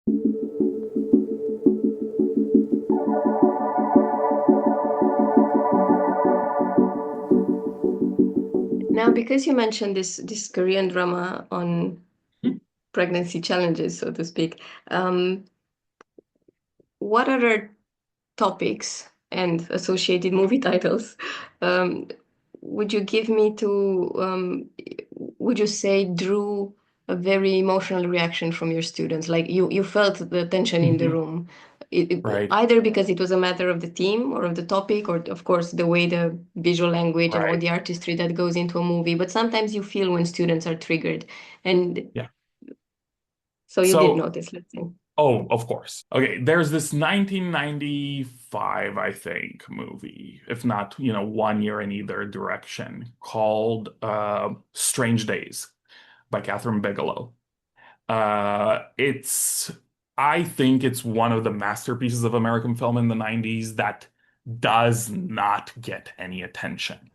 Now, because you mentioned this Korean drama on pregnancy challenges, so to speak, um, what other topics and associated movie titles um, would you give me to, would you say drew a very emotional reaction from your students? Like you felt the tension in the Mhm. room, Right. either because it was a matter of the theme or of the topic, or of course the way the visual language and all Right. the artistry that goes into a movie. But sometimes you feel when students are triggered. And Yeah. so you did So, notice, let's say. oh, of course. Okay, there's this 1995, I think, movie, if not, 1 year in either direction, called Strange Days by Catherine Bigelow. It's, I think it's one of the masterpieces of American film in the 90s that does not get any attention.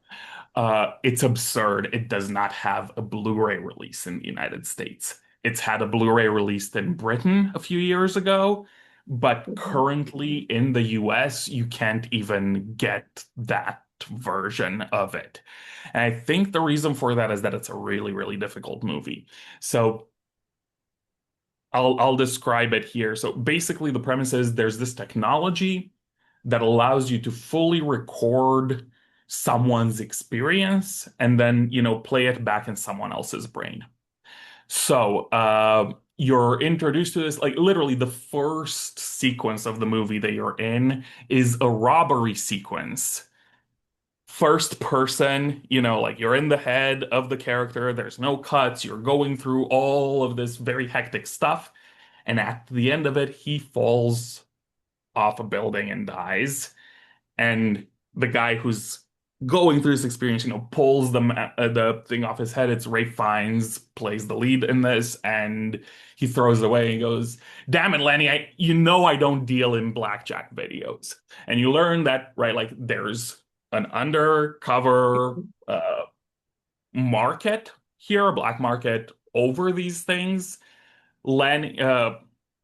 It's absurd. It does not have a Blu-ray release in the United States. It's had a Blu-ray released in Britain a few years ago, but Mhm. currently in the US, you can't even get that version of it. And I think the reason for that is that it's a really, really difficult movie. So I'll describe it here. So basically, the premise is there's this technology that allows you to fully record someone's experience and then, play it back in someone else's brain. So, you're introduced to this, like literally the first sequence of the movie that you're in is a robbery sequence. First person, like you're in the head of the character, there's no cuts, you're going through all of this very hectic stuff. And at the end of it, he falls off a building and dies. And the guy who's going through this experience, pulls the thing off his head. It's Ray Fiennes plays the lead in this, and he throws it away and goes, "Damn it, Lenny! I don't deal in blackjack videos." And you learn that, right? Like there's an undercover market here, a black market over these things. Lenny,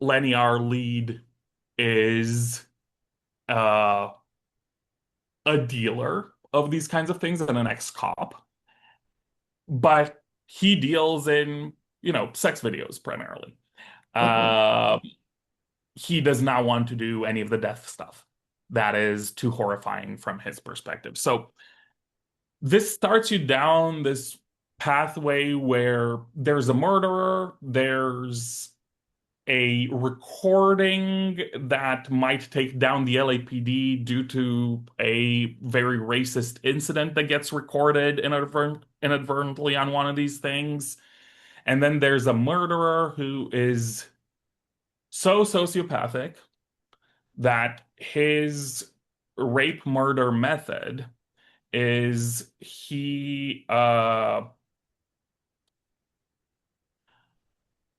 Lenny, our lead, is uh, a dealer of these kinds of things and an ex-cop, but he deals in, sex videos primarily. Mhm. Uh, he does not want to do any of the death stuff. That is too horrifying from his perspective. So this starts you down this pathway where there's a murderer, there's a recording that might take down the LAPD due to a very racist incident that gets recorded inadvertently on one of these things. And then there's a murderer who is so sociopathic that his rape murder method is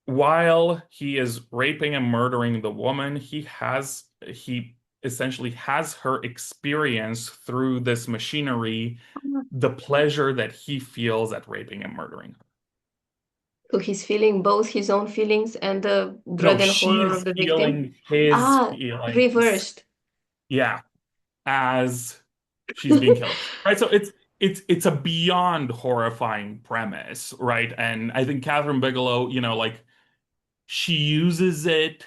while he is raping and murdering the woman, he essentially has her experience through this machinery the pleasure that he feels at raping and murdering her. So he's feeling both his own feelings and the No, dread and horror she's of the victim. feeling his Ah, feelings, reversed. yeah, as she's being killed. Right? So it's a beyond horrifying premise, right? And I think Catherine Bigelow, like she uses it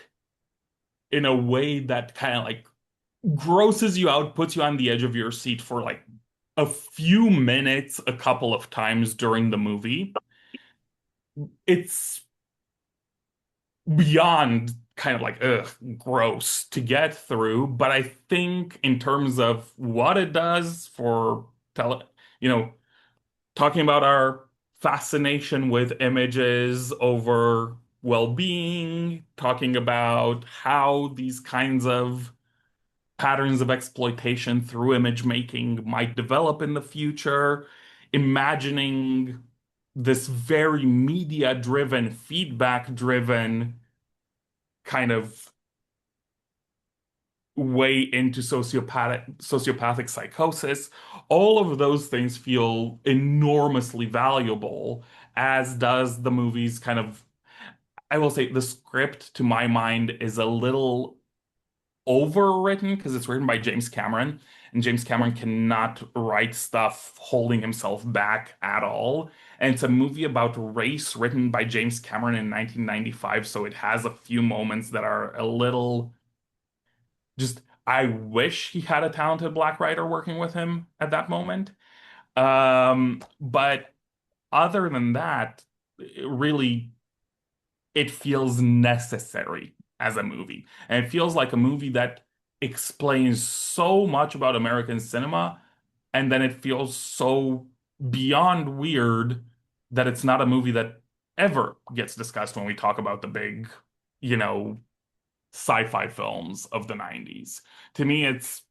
in a way that kind of like grosses you out, puts you on the edge of your seat for like a few minutes, a couple of times during the movie. It's beyond kind of like gross to get through, but I think in terms of what it does for you know, talking about our fascination with images over well-being, talking about how these kinds of patterns of exploitation through image making might develop in the future, imagining this very media driven, feedback driven kind of way into sociopathic psychosis. All of those things feel enormously valuable, as does the movie's kind of I will say the script, to my mind, is a little overwritten because it's written by James Cameron, and James Cameron cannot write stuff holding himself back at all. And it's a movie about race written by James Cameron in 1995, so it has a few moments that are a little just, I wish he had a talented black writer working with him at that moment. But other than that, really, it feels necessary as a movie. And it feels like a movie that explains so much about American cinema, and then it feels so beyond weird that it's not a movie that ever gets discussed when we talk about the big, you know, sci-fi films of the 90s. To me, it's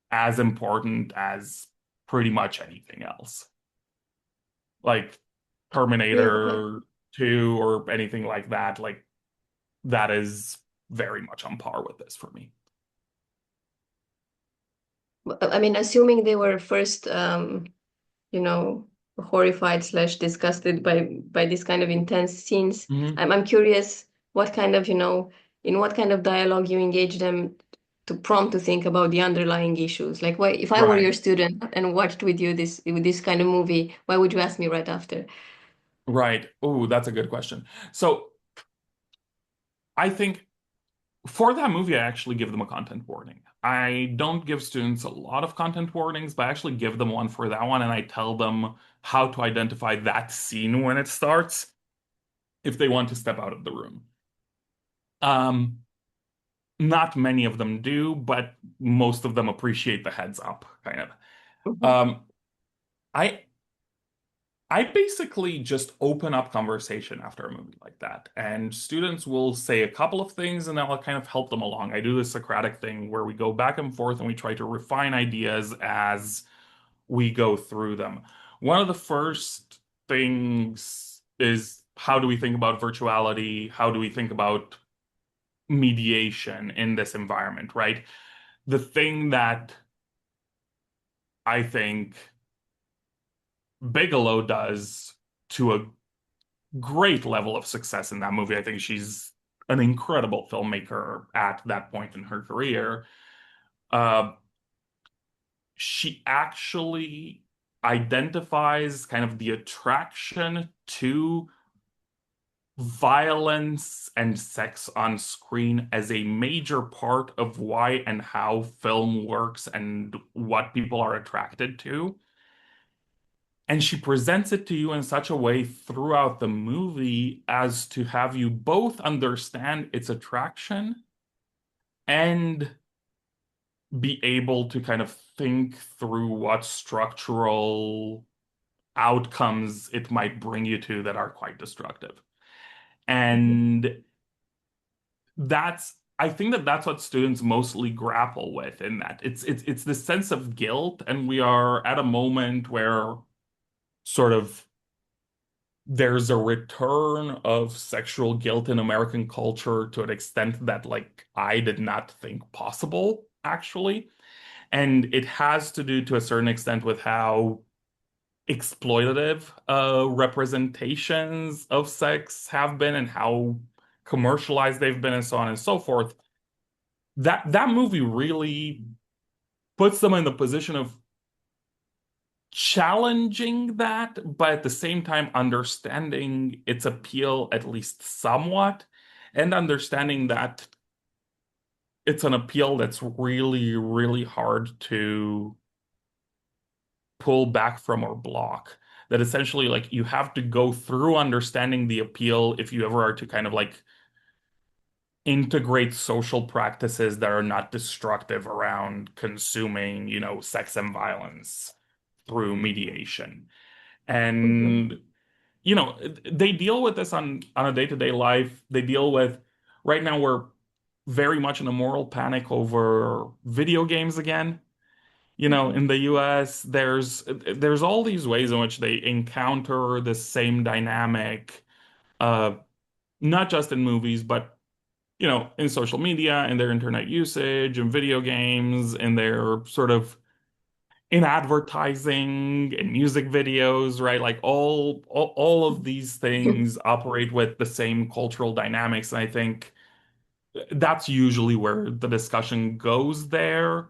as important as pretty much anything else. Like Yeah, but Terminator 2 or anything like that. Like that is very much on par with this for me. I mean, assuming they were first, you know, horrified slash disgusted by this kind of intense scenes, Mhm. I'm curious what kind of, in what kind of dialogue you engage them to prompt to think about the underlying issues. Like, why, if I were Right, your student and watched with you this kind of movie, why would you ask me right after? right. Oh, that's a good question. So I think for that movie, I actually give them a content warning. I don't give students a lot of content warnings, but I actually give them one for that one, and I tell them how to identify that scene when it starts if they want to step out of the room. Um, Not many of them do, but most of them appreciate the heads up, kind of. Mhm. Um, I I basically just open up conversation after a movie like that, and students will say a couple of things, and I'll kind of help them along. I do this Socratic thing where we go back and forth and we try to refine ideas as we go through them. One of the first things is how do we think about virtuality? How do we think about mediation in this environment, right? The thing that I think Bigelow does to a great level of success in that movie. I think she's an incredible filmmaker at that point in her career. Uh, she actually identifies kind of the attraction to violence and sex on screen as a major part of why and how film works and what people are attracted to. And she presents it to you in such a way throughout the movie as to have you both understand its attraction and be able to kind of think through what structural outcomes it might bring you to that are quite destructive. And I think that that's what students mostly grapple with in that. It's this sense of guilt, and we are at a moment where sort of there's a return of sexual guilt in American culture to an extent that like I did not think possible, actually. And it has to do to a certain extent with how exploitative representations of sex have been and how commercialized they've been and so on and so forth. That movie really puts them in the position of challenging that, but at the same time understanding its appeal at least somewhat, and understanding that it's an appeal that's really, really hard to pull back from or block. That essentially, like, you have to go through understanding the appeal if you ever are to kind of like integrate social practices that are not destructive around consuming, sex and violence through mediation. Mhm. And they deal with this on a day-to-day life. They deal with right now we're very much in a moral panic over video games again. Mhm. In the US, there's all these ways in which they encounter the same dynamic, uh, not just in movies, but in social media, in their internet usage, and video games, and their sort of in advertising, in music videos, right? Like all of these things operate with the same cultural dynamics. And I think that's usually where the discussion goes there.